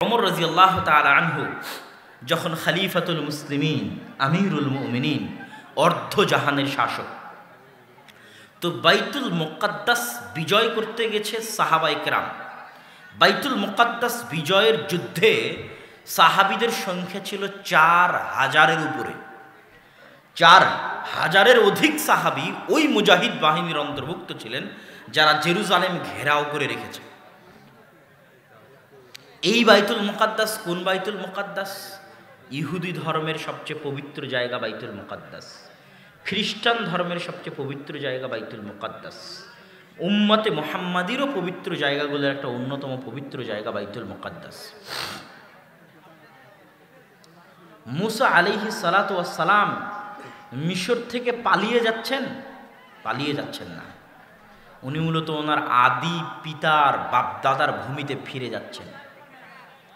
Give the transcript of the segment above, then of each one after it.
ওমর রাদিয়াল্লাহু তাআলা আনহু যখন খলিফাতুল মুসলিমিন, আমিরুল মুমিনিন, অর্ধ জাহানের শাসক, তো বাইতুল মুকাদ্দাস বিজয় করতে গেছে সাহাবায়ে কেরাম। বাইতুল মুকাদ্দাস বিজয়ের যুদ্ধে সাহাবীদের সংখ্যা ছিল 4000-এর উপরে। 4000-এর অধিক সাহাবী ওই মুজাহিদ বাহিনীর অন্তর্ভুক্ত ছিলেন যারা জেরুজালেম ঘেরাও করে রেখেছে। এই বাইতুল মুকাদ্দাস কোন বাইতুল মুকাদ্দাস? ইহুদি ধর্মের সবচেয়ে পবিত্র জায়গা বাইতুল মুকাদ্দাস, খ্রিস্টান ধর্মের সবচেয়ে পবিত্র জায়গা বাইতুল মুকাদ্দাস, উম্মতে মুহাম্মাদিরও পবিত্র জায়গাগুলোর একটা অন্যতম পবিত্র জায়গা বাইতুল মুকাদ্দাস। মুসা আলাইহিস সালাতু ওয়াস সালাম মিশর থেকে পালিয়ে যাচ্ছেন না, উনি মূলত ওনার আদি পিতার বাপদাদার ভূমিতে ফিরে যাচ্ছেন।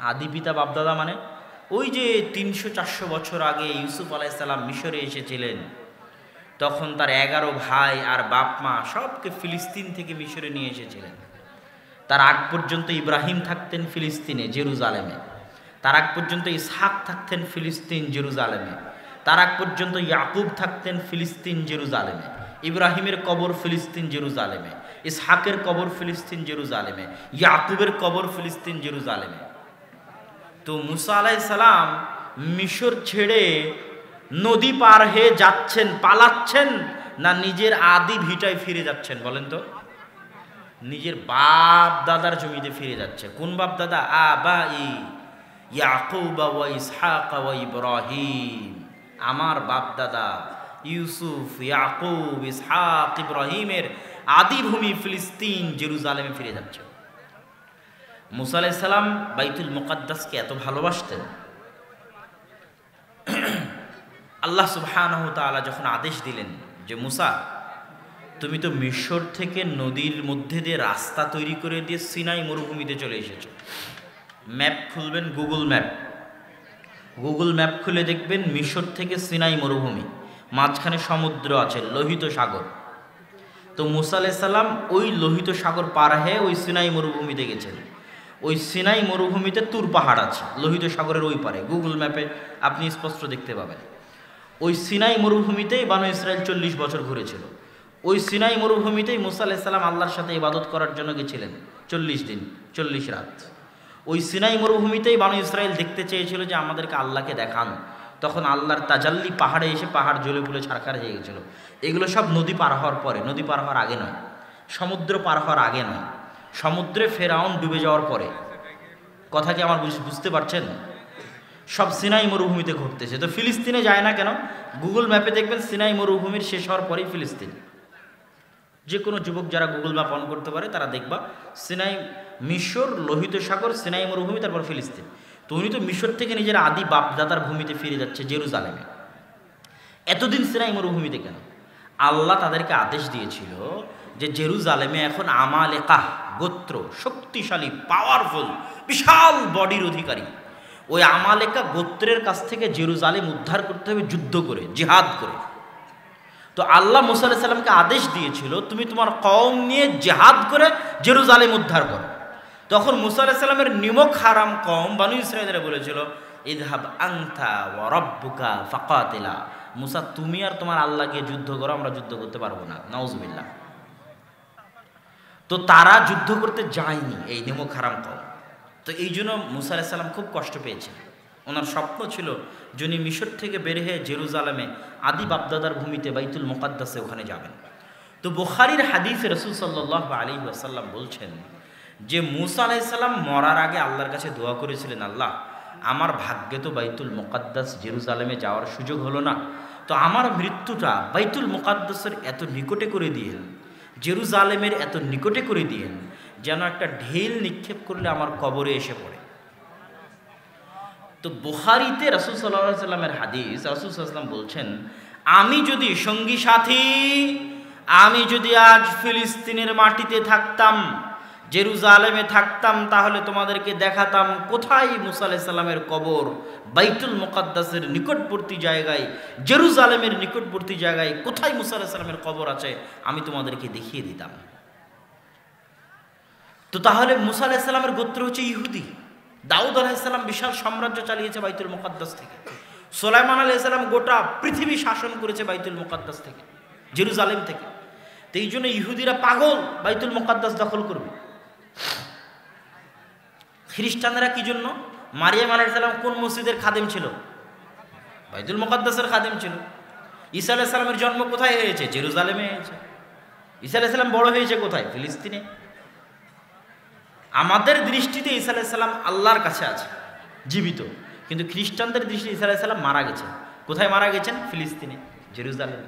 আদি পিতা বাপদাদা মানে ওই যে 300-400 বছর আগে ইউসুফ আলাইহিস সালাম মিশরে এসেছিলেন, তখন তার 11 ভাই আর বাপ মা সবকে ফিলিস্তিন থেকে মিশরে নিয়ে এসেছিলেন। তার আগ পর্যন্ত ইব্রাহিম থাকতেন ফিলিস্তিনে, জেরুজালেমে। তার আগ পর্যন্ত ইসহাক থাকতেন ফিলিস্তিন, জেরুজালেমে। তার আগ পর্যন্ত ইয়াকুব থাকতেন ফিলিস্তিন, জেরুজালেমে। ইব্রাহিমের কবর ফিলিস্তিন, জেরুজালেমে। ইসহাকের কবর ফিলিস্তিন, জেরুজালেমে। ইয়াকুবের কবর ফিলিস্তিন, জেরুজালেমে। তো মুসা আলাইহিস সালাম মিশর ছেড়ে নদী পার হয়ে যাচ্ছেন, পালাচ্ছেন না নিজের আদি ভিটায় ফিরে যাচ্ছেন? বলেন তো। নিজের বাপ দাদার জমিতে ফিরে যাচ্ছে। কোন বাপ দাদা? আবাই ইয়াকুব ওয়া ইসহাক ওয়া ইব্রাহিম। আমার বাপ দাদা ইউসুফ, ইয়াকুব, ইসহাক, ইব্রাহিমের আদি ভূমি ফিলিস্তিন, জেরুজালেমে ফিরে যাচ্ছে। মুসা আলাইহিস সালাম বাইতুল মুকাদ্দাসকে এত ভালোবাসতেন, আল্লাহ সুবহানাহু ওয়া তাআলা যখন আদেশ দিলেন যে মুসা, তুমি তো মিশর থেকে নদীর মধ্যে দিয়ে রাস্তা তৈরি করে দিয়ে সিনাই মরুভূমিতে চলে এসেছো। ম্যাপ খুলবেন, গুগল ম্যাপ খুলে দেখবেন মিশর থেকে সিনাই মরুভূমি, মাঝখানে সমুদ্র আছে, লোহিত সাগর। তো মুসা আলাইহিস সালাম ওই লোহিত সাগর পার হয়ে ওই সিনাই মরুভূমিতে গেছেন। ওই সিনাই মরুভূমিতে তুর পাহাড় আছে, লোহিত সাগরের ওই পারে। গুগল ম্যাপে আপনি স্পষ্ট দেখতে পাবেন। ওই সিনাই মরুভূমিতেই বানু ইসরাইল 40 বছর ঘুরেছিল। ওই সিনাই মরুভূমিতেই মুসা আলাইহিস সালাম আল্লাহর সাথে ইবাদত করার জন্য গেছিলেন 40 দিন 40 রাত। ওই সিনাই মরুভূমিতেই বানু ইসরাইল দেখতে চেয়েছিল যে আমাদেরকে আল্লাহকে দেখান। তখন আল্লাহর তাজাল্লি পাহাড়ে এসে পাহাড় জ্বলে পুড়ে ছারখার হয়ে গেছিল। এগুলো সব নদী পার হওয়ার পরে, নদী পার হওয়ার আগে নয়, সমুদ্র পার হওয়ার আগে নয়, সমুদ্রে ফেরাউন ডুবে যাওয়ার পরে। কথা কি আমার বুঝতে পারছেন? সব সিনাই মরুভূমিতে ঘটতেছে। তো ফিলিস্তিনে যায় না কেন? গুগল ম্যাপে দেখবেন সিনাই মরুভূমির শেষ হওয়ার পরেই ফিলিস্তিন। যে কোনো যুবক যারা গুগল ম্যাপ অন করতে পারে তারা দেখবা সিনাই, মিশর, লোহিত সাগর, সিনাই মরুভূমি, তারপর ফিলিস্তিন। তো উনি তো মিশর থেকে নিজের আদি বাপদাদার ভূমিতে ফিরে যাচ্ছে, জেরুজালেমে। এতদিন সিনাই মরুভূমিতে কেন? আল্লাহ তাদেরকে আদেশ দিয়েছিল যে জেরুজালেমে এখন আমালেকা গোত্র, শক্তিশালী, পাওয়ারফুল, বিশাল বডির অধিকারী, ওই আমালেকা গোত্রের কাছ থেকে জেরুজালেম উদ্ধার করতে হবে যুদ্ধ করে, জিহাদ করে। তো আল্লাহ মুসা আলাইহিস সালামকে আদেশ দিয়েছিল তুমি তোমার কওম নিয়ে জিহাদ করে জেরুজালেম উদ্ধার করো। তখন মুসা আলাইহিস সালামের নিমক হারাম কওম বানু ইসরাঈলরা বলেছিল ইযহাব আনতা ওয়া রাব্বুকা ফাকাতিলা। মুসা, তুমি আর তোমার আল্লাহকে যুদ্ধ করো, আমরা যুদ্ধ করতে পারবো না, নাউজুবিল্লাহ। তো তারা যুদ্ধ করতে যায়নি, এই নিমক হারাম কওম। তো এই জন্য মুসা আলাইহিস সালাম খুব কষ্ট পেয়েছেন। ওনার স্বপ্ন ছিল যিনি মিশর থেকে বের হয়ে জেরুজালেমে আদি বাপদাদার ভূমিতে বাইতুল মুকাদ্দাসে ওখানে যাবেন। তো বুখারীর হাদিসে রাসূল সাল্লাল্লাহু আলাইহি ওয়াসাল্লাম বলছেন যে মুসা আলাইহিস সালাম মরার আগে আল্লাহর কাছে দোয়া করেছিলেন, আল্লাহ আমার ভাগ্যে তো বাইতুল মুকাদ্দাস জেরুজালেমে যাওয়ার সুযোগ হলো না, তো আমার মৃত্যুটা বাইতুল মুকাদ্দাসের এত নিকটে করে দিয়েন, জেরুজালেমের এত নিকটে করে দিয়েন যেন একটা ঢিল নিক্ষেপ করলে আমার কবরে এসে পড়ে। তো বুখারীতে রাসূল সাল্লাল্লাহু আলাইহি ওয়াসাল্লামের হাদিস, রাসূল সাল্লাল্লাহু আলাইহি ওয়াসাল্লাম বলছেন আমি যদি সঙ্গী সাথী, আমি যদি আজ ফিলিস্তিনের মাটিতে থাকতাম, জেরুজালেমে থাকতাম, তাহলে তোমাদেরকে দেখাতাম কোথায় মুসা আলাইহিস সালামের কবর, বাইতুল মুকাদ্দাসের নিকটবর্তী জায়গায়, জেরুজালেমের নিকটবর্তী জায়গায় কোথায় মুসা আলাইহিস সালামের কবর আছে আমি তোমাদেরকে দেখিয়ে দিতাম। তো তাহলে মুসা আলাইহিস সালামের গোত্র হচ্ছে ইহুদি, দাউদ আলাইহিসসালাম বিশাল সাম্রাজ্য চালিয়েছে বাইতুল মুকাদ্দাস থেকে। সুলাইমান আলাইহিসসালাম গোটা পৃথিবী শাসন করেছে বাইতুল মুকাদ্দাস থেকে, জেরুজালেম থেকে। তো এই জন্য ইহুদিরা পাগল বাইতুল মুকাদ্দাস দখল করবে। খ্রিস্টানরা কি জন্য? মারিয়াম আলাইহিসসালাম কোন মসজিদের খাদেম ছিল? বাইতুল মুকাদ্দাসের খাদেম ছিল। ঈসা আলাইহিস সালামের জন্ম কোথায় হয়েছে? জেরুজালেমে হয়েছে। ঈসা আলাইহিস সালাম বড় হয়েছে কোথায়? ফিলিস্তিনে। আমাদের দৃষ্টিতে ঈসা আলাইহিস সালাম আল্লাহর কাছে আছে, জীবিত, কিন্তু খ্রিস্টানদের দৃষ্টিতে ঈসা আলাইহিস সালাম মারা গেছেন। কোথায় মারা গেছেন? ফিলিস্তিনে, জেরুজালেমে।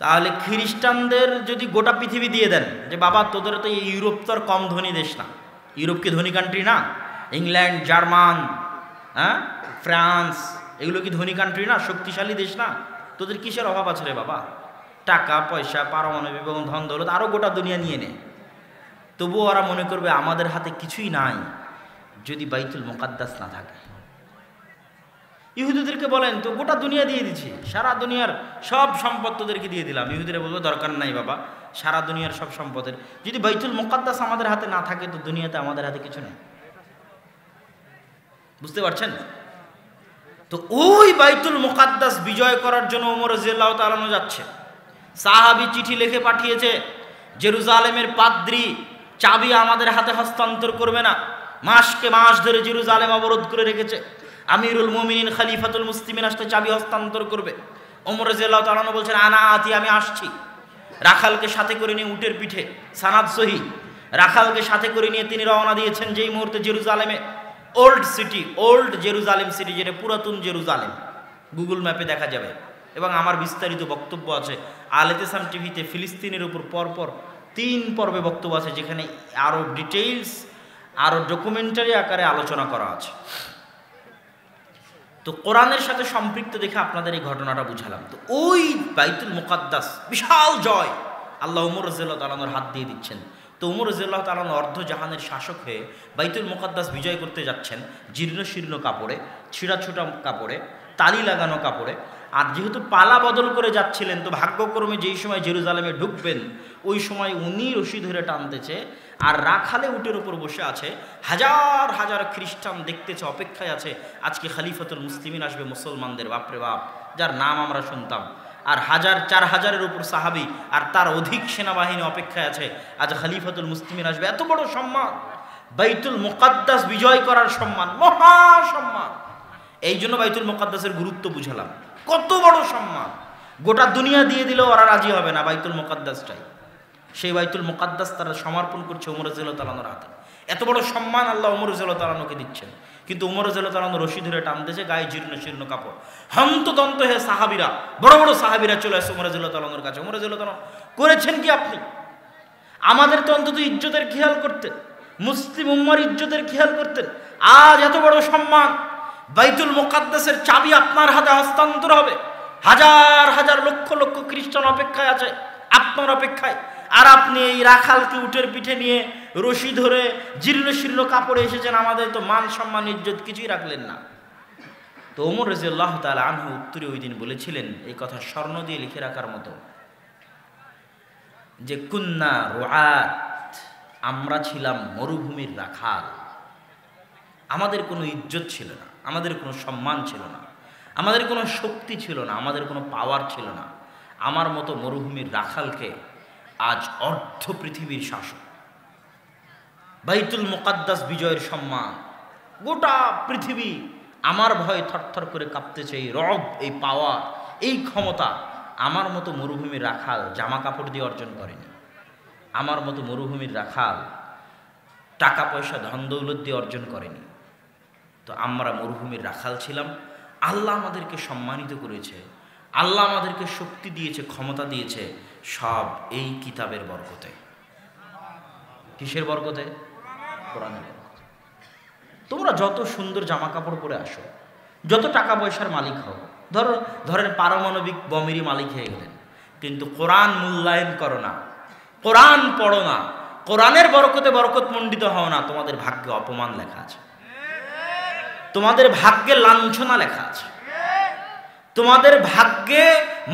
তাহলে খ্রিস্টানদের যদি গোটা পৃথিবী দিয়ে দেন যে বাবা তোদের তো এই ইউরোপ তো আর কম ধনী দেশ না, ইউরোপ কি ধনী কান্ট্রি না? ইংল্যান্ড, জার্মান, ফ্রান্স, এগুলো কি ধনী কান্ট্রি না? শক্তিশালী দেশ না? তোদের কিসের অভাব আছে রে বাবা? টাকা পয়সা, পারমাণবিক এবং ধন দৌলত আরও গোটা দুনিয়া নিয়ে নে। তবুও ওরা মনে করবে আমাদের হাতে কিছুই নাই যদি বাইতুল মুকাদ্দাস না থাকে। ইহুদিদেরকে বলেন তো গোটা দুনিয়া দিয়ে দিচ্ছি, সারা দুনিয়ার সব সম্পদ তোদেরকে দিয়ে দিলাম। ইহুদিরা বলবে দরকার নাই বাবা সারা দুনিয়ার সব সম্পদের, যদি বাইতুল মুকাদ্দাস আমাদের হাতে না থাকে তো দুনিয়াতে আমাদের হাতে কিছু নেই। বুঝতে পারছেন? তো ওই বাইতুল মুকাদ্দাস বিজয় করার জন্য ওমর রাদিয়াল্লাহু তাআলা আনহু যাচ্ছে। সাহাবী চিঠি লিখে পাঠিয়েছে, জেরুজালেমের পাদ্রী চাবি আমাদের হাতে হস্তান্তর করবে না। মাসকে মাস ধরে জেরুজালেম অবরোধ করে রেখেছে। আমিরুল মুমিনিন খলিফাতুল মুসলিমিন আসতে চাবি হস্তান্তর করবে। ওমর রাদিয়াল্লাহু তাআলা আনহু বলছেন আনা আতি, আমি আসছি। রাখালকে সাথে করে নিয়ে উটের পিঠে, সানাদ সহি, রাখালকে সাথে করে নিয়ে তিনি রওনা দিয়েছেন যেই মুহূর্তে জেরুজালেমে old city, old Jerusalem city, যেটা পুরাতন জেরুজালেম, গুগল ম্যাপে দেখা যাবে। এবং আমার বিস্তারিত বক্তব্য আছে আল ইতিসাম টিভিতে, ফিলিস্তিনের উপর পরপর 3 পর্বে বক্তব্য আছে, যেখানে আরও ডিটেইলস, আরও ডকুমেন্টারি আকারে আলোচনা করা আছে। তো কোরআনের সাথে সম্পৃক্ত দেখে আপনাদের এই ঘটনাটা বুঝালাম। তো ওই বাইতুল মুকাদ্দাস বিশাল জয় আল্লাহ ওমর রাদিয়াল্লাহু তাআলা হাত দিয়ে দিচ্ছেন। তো ওমর রাদিয়াল্লাহু তাআলা অর্ধ জাহানের শাসক হয়ে বাইতুল মুকাদ্দাস বিজয় করতে যাচ্ছেন জীর্ণ শীর্ণ কাপড়ে, ছিঁড়াছুটা কাপড়ে, তালি লাগানো কাপড়ে। আর যেহেতু পালা বদল করে যাচ্ছিলেন, তো ভাগ্যক্রমে যেই সময় জেরুজালেমে ঢুকবেন ওই সময় উনি রশি ধরে টানতেছে আর রাখালে উটের উপর বসে আছে। হাজার হাজার খ্রিস্টান দেখতেছে, অপেক্ষায় আছে আজকে খলিফাতুল মুসলিমিন আসবে মুসলমানদের, বাপরে বাপ, যার নাম আমরা শুনতাম। আর 4,000-4,000-এর উপর সাহাবি আর তার অধিক সেনাবাহিনী অপেক্ষায় আছে, আজ খলিফাতুল মুসলিমিন আসবে। এত বড় সম্মান, বাইতুল মুকাদ্দাস বিজয় করার সম্মান, মহা সম্মান। এই জন্য বাইতুল মুকাদ্দাসের গুরুত্ব বুঝালাম, কত বড় সম্মান। গোটা দুনিয়া দিয়ে দিলেও ওরা রাজি হবে না বাইতুল মুকাদ্দাসটাই। সেই বাইতুল মুকাদ্দাস তারা সমর্পণ করছে ওমর রাদিয়াল্লাহু তাআলার হাতে। এত বড় সম্মান আল্লাহ ওমর রাদিয়াল্লাহু তাআলাকে দিচ্ছেন, কিন্তু ওমর রাদিয়াল্লাহু তাআলা রশি ধরে টানতেছে, গায়ে জীর্ণ শীর্ণ কাপড়। হন্তদন্ত হে সাহাবীরা, বড় বড় সাহাবীরা চলে আসে ওমর রাদিয়াল্লাহু তাআলার কাছে। ওমর রাদিয়াল্লাহু তাআলা করেছেন কি আপনি? আমাদের তো অন্তত ইজ্জতের খেয়াল করতেন, মুসলিম উম্মার ইজ্জতের খেয়াল করতেন। আজ এত বড় সম্মান, বাইতুল মুকাদ্দাসের চাবি আপনার হাতে হস্তান্তর হবে। হাজার হাজার লক্ষ লক্ষ খ্রিস্টান অপেক্ষায় আছে আপনার অপেক্ষায়, আর আপনি এই রাখালকে উটের পিঠে নিয়ে রশি ধরে জীর্ণ শীর্ণ কাপড়ে এসেছেন। আমাদের তো মান সম্মান ইজ্জত কিছুই রাখলেন না। তো ওমর রাদিয়াল্লাহু তাআলা আনহু উত্তরে ওই দিন বলেছিলেন এই কথা স্বর্ণ দিয়ে লিখে রাখার মতো, যে কুন্না রুআত, আমরা ছিলাম মরুভূমির রাখাল। আমাদের কোনো ইজ্জত ছিল না, আমাদের কোনো সম্মান ছিল না, আমাদের কোনো শক্তি ছিল না, আমাদের কোনো পাওয়ার ছিল না। আমার মতো মরুভূমির রাখালকে আজ অর্ধ পৃথিবীর শাসক। বাইতুল মুকাদ্দাস বিজয়ের সম্মান, গোটা পৃথিবী আমার ভয়ে থরথর করে কাঁপতেছে। এই রব, এই পাওয়ার, এই ক্ষমতা আমার মতো মরুভূমির রাখাল জামা কাপড় দিয়ে অর্জন করেনি। আমার মতো মরুভূমির রাখাল টাকা পয়সা ধন দৌলত দিয়ে অর্জন করেনি। তো আমরা মরুভূমির রাখাল ছিলাম, আল্লাহ আমাদেরকে সম্মানিত করেছে, আল্লাহ আমাদেরকে শক্তি দিয়েছে, ক্ষমতা দিয়েছে, সব এই কিতাবের বরকতে। কিসের বরকতে? কোরআনের বরকতে। তোমরা যত সুন্দর জামা কাপড় পরে আসো, যত টাকা পয়সার মালিক হও, ধরেন পারমাণবিক বমেরই মালিক হয়ে গেলেন, কিন্তু কোরআন মূল্যায়ন করো না, কোরআন পড়ো না, কোরআনের বরকতে বরকত মণ্ডিত হও না, তোমাদের ভাগ্যে অপমান লেখা আছে, তোমাদের ভাগ্যে লাঞ্ছনা লেখা আছে, তোমাদের ভাগ্যে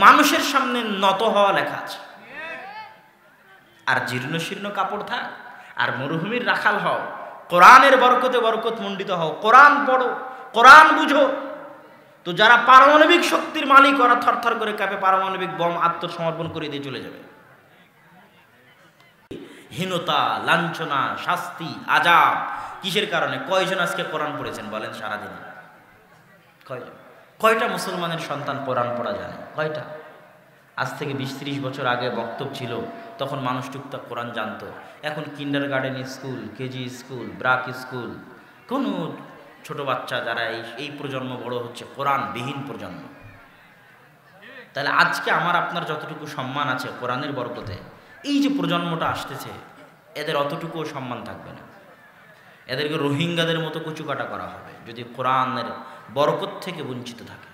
মানুষের সামনে নত হওয়া লেখা আছে। আর জীর্ণ শীর্ণ কাপড় থাক আর মরুভূমির রাখাল হও, কোরআনের বরকতে বরকত মণ্ডিত হও, কোরআন পড়ো, কোরআন বুঝো। তো যারা পারমাণবিক শক্তির মালিক, ওরা থরথর করে কাঁপে, পারমাণবিক বম আত্মসমর্পণ করে দিয়ে চলে যাবে। হীনতা, লাঞ্ছনা, শাস্তি, আযাব কিসের কারণে? কয়জন আজকে কোরআন পড়েছেন বলেন সারাদিনে? কয়জন? কয়টা মুসলমানের সন্তান কোরআন পড়া জানে? কয়টা? আজ থেকে 20-30 বছর আগে বক্তব্য ছিল, তখন মানুষ টুকটাক কোরআন জানতো। এখন kindergarten school, KG school, BRAC school, কোনো ছোট বাচ্চা যারা এই প্রজন্ম বড় হচ্ছে, কোরআনবিহীন প্রজন্ম। তাহলে আজকে আমার আপনার যতটুকু সম্মান আছে কোরআনের বরকতে, এই যে প্রজন্মটা আসতেছে, এদের অতটুকুও সম্মান থাকবে না। এদেরকে রোহিঙ্গাদের মতো কুচুকাটা করা হবে যদি কোরআনের বরকত থেকে বঞ্চিত থাকে।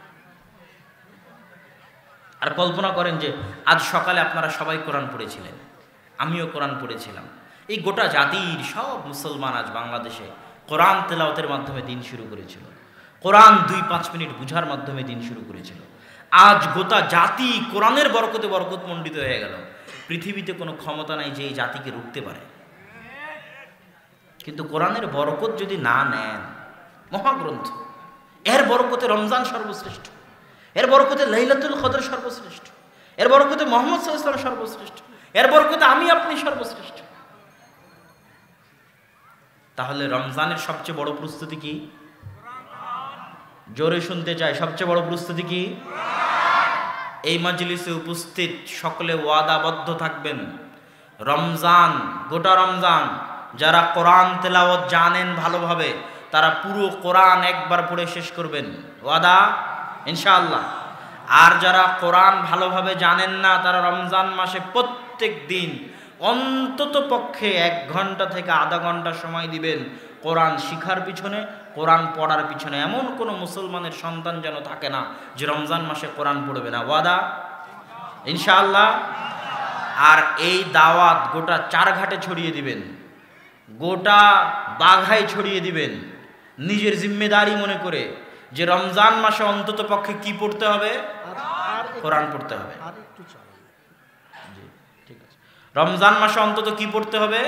আর কল্পনা করেন যে আজ সকালে আপনারা সবাই কোরআন পড়েছিলেন, আমিও কোরআন পড়েছিলাম। এই গোটা জাতির সব মুসলমান আজ বাংলাদেশে কোরআন তেলাওয়াতের মাধ্যমে দিন শুরু করেছিল, কোরআন 2-5 মিনিট বুঝার মাধ্যমে দিন শুরু করেছিল। আজ গোটা জাতি কোরআনের বরকতে বরকত মণ্ডিত হয়ে গেল। পৃথিবীতে কোনো ক্ষমতা নাই যে এই জাতিকে রুখতে পারে। কিন্তু কোরআনের বরকত যদি না নেন, মহাগ্রন্থ, এর বরকতে রমজান সর্বশ্রেষ্ঠ, এর বরকতে লাইলাতুল কদর সর্বশ্রেষ্ঠ, এর বরকতে মুহাম্মদ সাল্লাল্লাহু আলাইহি ওয়াসাল্লাম সর্বশ্রেষ্ঠ, এর বরকতে আমি আপনি সর্বশ্রেষ্ঠ। তাহলে রমজানের সবচেয়ে বড় প্রস্তুতি কি? জোরে শুনতে চাই, সবচেয়ে বড় প্রস্তুতি কি? এই মাজলিসে উপস্থিত সকলে ওয়াদাবদ্ধ থাকবেন, রমজান, গোটা রমজান যারা কোরআন তেলাওয়াত জানেন ভালোভাবে, তারা পুরো কোরআন একবার পড়ে শেষ করবেন। ওয়াদা? ইনশাআল্লাহ। আর যারা কোরআন ভালোভাবে জানেন না, তারা রমজান মাসে প্রত্যেক দিন অন্তত পক্ষে 1 ঘন্টা থেকে আধা ঘন্টা সময় দিবেন কোরআন শিখার পিছনে, কোরআন পড়ার পিছনে। এমন কোনো মুসলমানের সন্তান যেন থাকে না যে রমজান মাসে কোরআন পড়বে না। ওয়াদা? ইনশাআল্লাহ। আর এই দাওয়াত গোটা 4 ঘাটে ছড়িয়ে দিবেন, গোটা বাঘায় ছড়িয়ে দিবেন, নিজের জিম্মেদারি মনে করে যে রমজান মাসে অন্তত পক্ষে কি পড়তে হবে? কোরআন পড়তে হবে। ঠিক আছে, রমজান মাসে অন্তত কি পড়তে হবে?